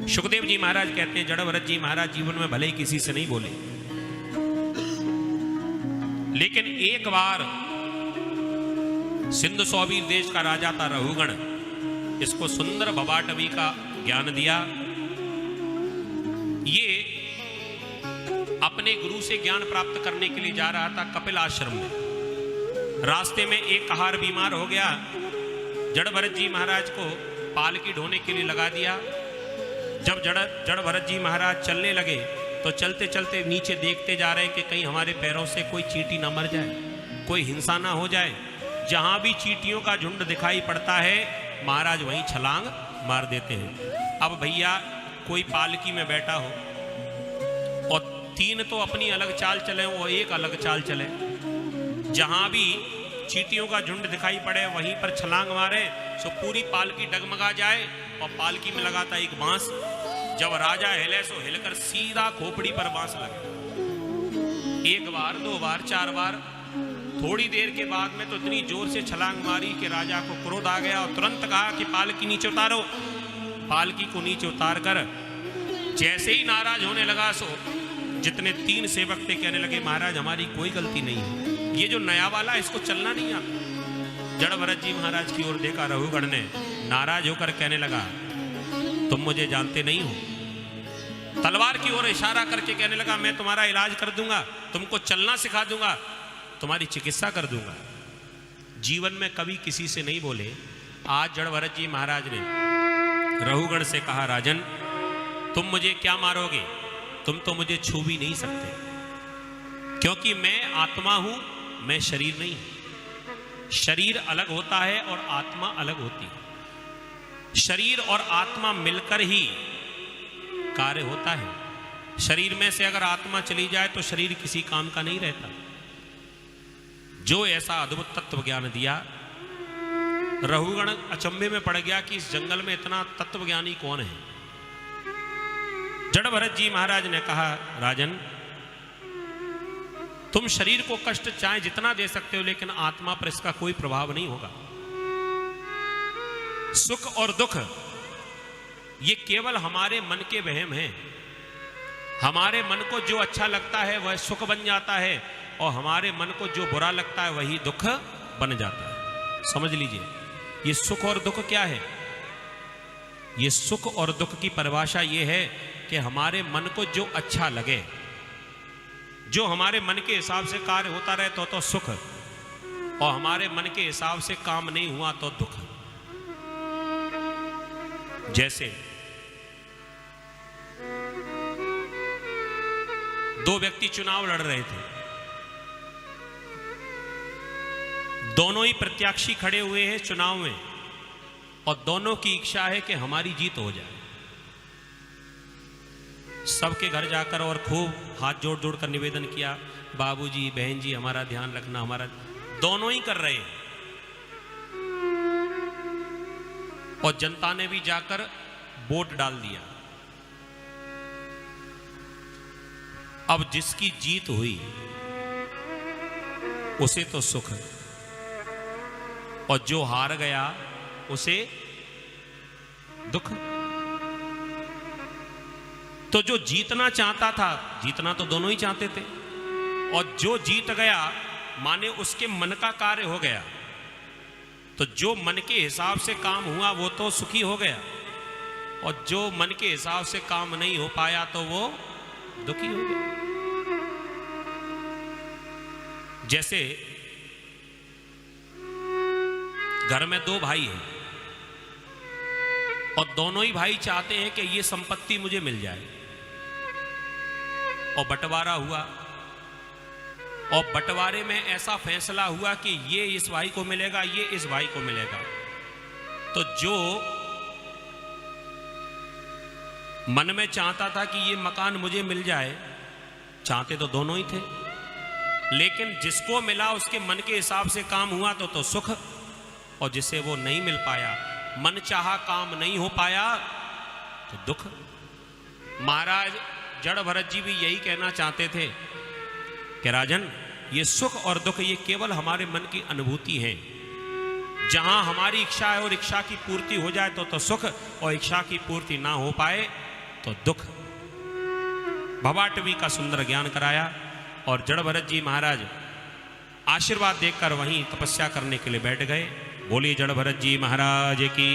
सुखदेव जी महाराज कहते हैं, जड़ भरत जी महाराज जीवन में भले ही किसी से नहीं बोले, लेकिन एक बार सिंधु सौवीर देश का राजा था रहुगण, इसको सुंदर भवाटवी का ज्ञान दिया। ये अपने गुरु से ज्ञान प्राप्त करने के लिए जा रहा था कपिल आश्रम में। रास्ते में एक कहार बीमार हो गया, जड़ भरत जी महाराज को पालकी ढोने के लिए लगा दिया। जब जड़ भरत जी महाराज चलने लगे तो चलते चलते नीचे देखते जा रहे हैं कि कहीं हमारे पैरों से कोई चींटी ना मर जाए, कोई हिंसा ना हो जाए। जहां भी चींटियों का झुंड दिखाई पड़ता है महाराज वहीं छलांग मार देते हैं। अब भैया कोई पालकी में बैठा हो और तीन तो अपनी अलग चाल चले, वो एक अलग चाल चले, जहां भी चींटियों का झुंड दिखाई पड़े वहीं पर छलांग मारे सो पूरी पालकी डगमगा जाए। और पालकी में लगाता एक बांस, जब राजा हिले सो हिलकर सीधा खोपड़ी पर बांस लगे। एक बार, दो बार, चार बार, थोड़ी देर के बाद में तो इतनी जोर से छलांग मारी कि राजा को क्रोध आ गया और तुरंत कहा कि पालकी नीचे उतारो। पालकी को नीचे उतार कर जैसे ही नाराज होने लगा सो जितने तीन सेवक थे कहने लगे, महाराज हमारी कोई गलती नहीं है, ये जो नया वाला इसको चलना नहीं आता। जड़ भरत जी महाराज की ओर देखा रहुगण ने, नाराज होकर कहने लगा, तुम मुझे जानते नहीं हो। तलवार की ओर इशारा करके कहने लगा, मैं तुम्हारा इलाज कर दूंगा, तुमको चलना सिखा दूंगा, तुम्हारी चिकित्सा कर दूंगा। जीवन में कभी किसी से नहीं बोले। आज जड़ भरत जी महाराज ने रहुगण से कहा, राजन तुम मुझे क्या मारोगे, तुम तो मुझे छू भी नहीं सकते, क्योंकि मैं आत्मा हूं, मैं शरीर नहीं। शरीर अलग होता है और आत्मा अलग होती है। शरीर और आत्मा मिलकर ही कार्य होता है। शरीर में से अगर आत्मा चली जाए तो शरीर किसी काम का नहीं रहता। जो ऐसा अद्भुत तत्व ज्ञान दिया, रहुगण अचंभे में पड़ गया कि इस जंगल में इतना तत्व ज्ञानी कौन है। जड़ भरत जी महाराज ने कहा, राजन तुम शरीर को कष्ट चाहे जितना दे सकते हो, लेकिन आत्मा पर इसका कोई प्रभाव नहीं होगा। सुख और दुख ये केवल हमारे मन के वहम हैं। हमारे मन को जो अच्छा लगता है वह सुख बन जाता है, और हमारे मन को जो बुरा लगता है वही दुख बन जाता है। समझ लीजिए, ये सुख और दुख क्या है। ये सुख और दुख की परिभाषा ये है कि हमारे मन को जो अच्छा लगे, जो हमारे मन के हिसाब से कार्य होता रहे तो सुख, और हमारे मन के हिसाब से काम नहीं हुआ तो दुख। जैसे दो व्यक्ति चुनाव लड़ रहे थे, दोनों ही प्रत्याशी खड़े हुए हैं चुनाव में, और दोनों की इच्छा है कि हमारी जीत हो जाए। सबके घर जाकर और खूब हाथ जोड़ जोड़ कर निवेदन किया, बाबूजी बहन जी हमारा ध्यान रखना, हमारा। दोनों ही कर रहे हैं, और जनता ने भी जाकर वोट डाल दिया। अब जिसकी जीत हुई उसे तो सुख, और जो हार गया उसे दुख। तो जो जीतना चाहता था, जीतना तो दोनों ही चाहते थे, और जो जीत गया माने उसके मन का कार्य हो गया, तो जो मन के हिसाब से काम हुआ वो तो सुखी हो गया, और जो मन के हिसाब से काम नहीं हो पाया तो वो दुखी हो गया। जैसे घर में दो भाई हैं, और दोनों ही भाई चाहते हैं कि ये संपत्ति मुझे मिल जाए, और बंटवारा हुआ, और बंटवारे में ऐसा फैसला हुआ कि ये इस भाई को मिलेगा, ये इस भाई को मिलेगा। तो जो मन में चाहता था कि ये मकान मुझे मिल जाए, चाहते तो दोनों ही थे, लेकिन जिसको मिला उसके मन के हिसाब से काम हुआ तो सुख, और जिसे वो नहीं मिल पाया, मन चाहा काम नहीं हो पाया तो दुख। महाराज जड़ भरत जी भी यही कहना चाहते थे कि राजन ये सुख और दुख ये केवल हमारे मन की अनुभूति है। जहां हमारी इच्छा है और इच्छा की पूर्ति हो जाए तो सुख, और इच्छा की पूर्ति ना हो पाए तो दुख। भवाटवी का सुंदर ज्ञान कराया और जड़ भरत जी महाराज आशीर्वाद देकर वहीं तपस्या करने के लिए बैठ गए। बोलिए जड़ भरत जी महाराज की।